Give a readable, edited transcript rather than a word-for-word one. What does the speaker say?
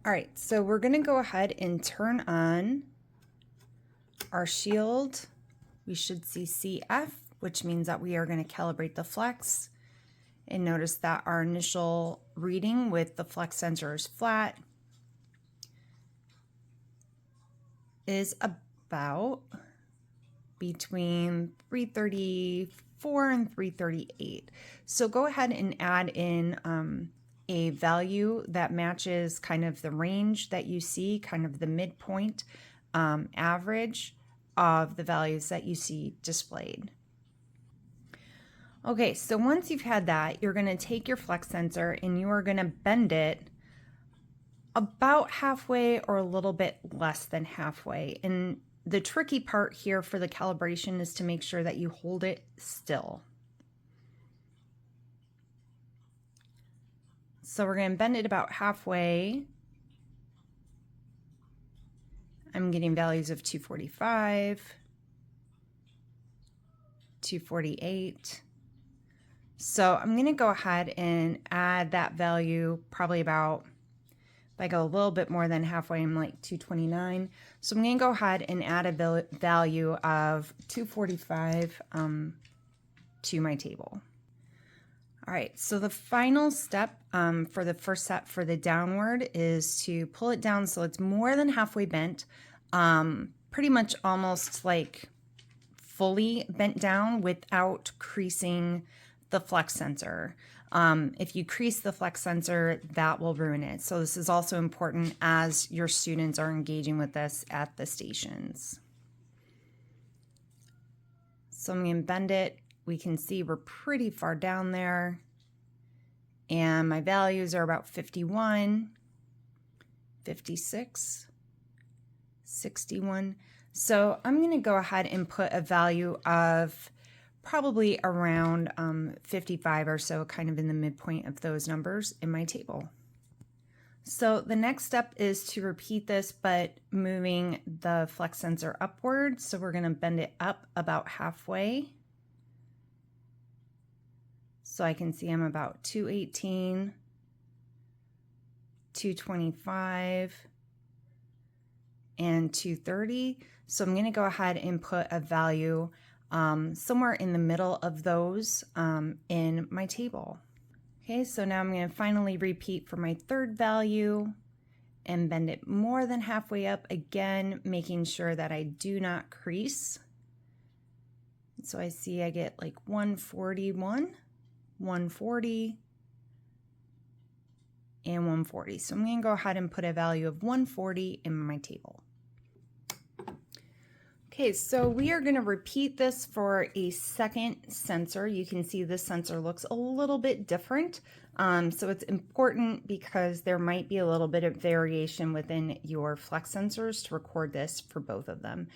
All right, so we're gonna go ahead and turn on our shield. We should see CF, which means that we are gonna calibrate the flex. And notice that our initial reading with the flex sensor is flat is about between 334 and 338. So go ahead and add in a value that matches kind of the range that you see, kind of the midpoint average of the values that you see displayed. Okay, so once you've had that, you're going to take your flex sensor and you are going to bend it about halfway or a little bit less than halfway. And the tricky part here for the calibration is to make sure that you hold it still. So we're going to bend it about halfway. I'm getting values of 245, 248. So I'm going to go ahead and add that value probably about, if I go a little bit more than halfway, I'm like 229. So I'm going to go ahead and add a value of 245 to my table. All right, so the final step for the first set for the downward is to pull it down so it's more than halfway bent, pretty much almost like fully bent down without creasing the flex sensor. If you crease the flex sensor, that will ruin it. So this is also important as your students are engaging with this at the stations. So I'm going to bend it. We can see we're pretty far down there. And my values are about 51, 56, 61. So I'm going to go ahead and put a value of probably around 55 or so, kind of in the midpoint of those numbers in my table. So the next step is to repeat this, but moving the flex sensor upward. So we're going to bend it up about halfway. So I can see I'm about 218, 225, and 230. So I'm going to go ahead and put a value somewhere in the middle of those in my table. Okay, so now I'm going to finally repeat for my third value and bend it more than halfway up again, making sure that I do not crease. So I see I get like 141, 140, and 140. So I'm going to go ahead and put a value of 140 in my table. Okay, so we are going to repeat this for a second sensor. You can see this sensor looks a little bit different. So it's important because there might be a little bit of variation within your flex sensors to record this for both of them.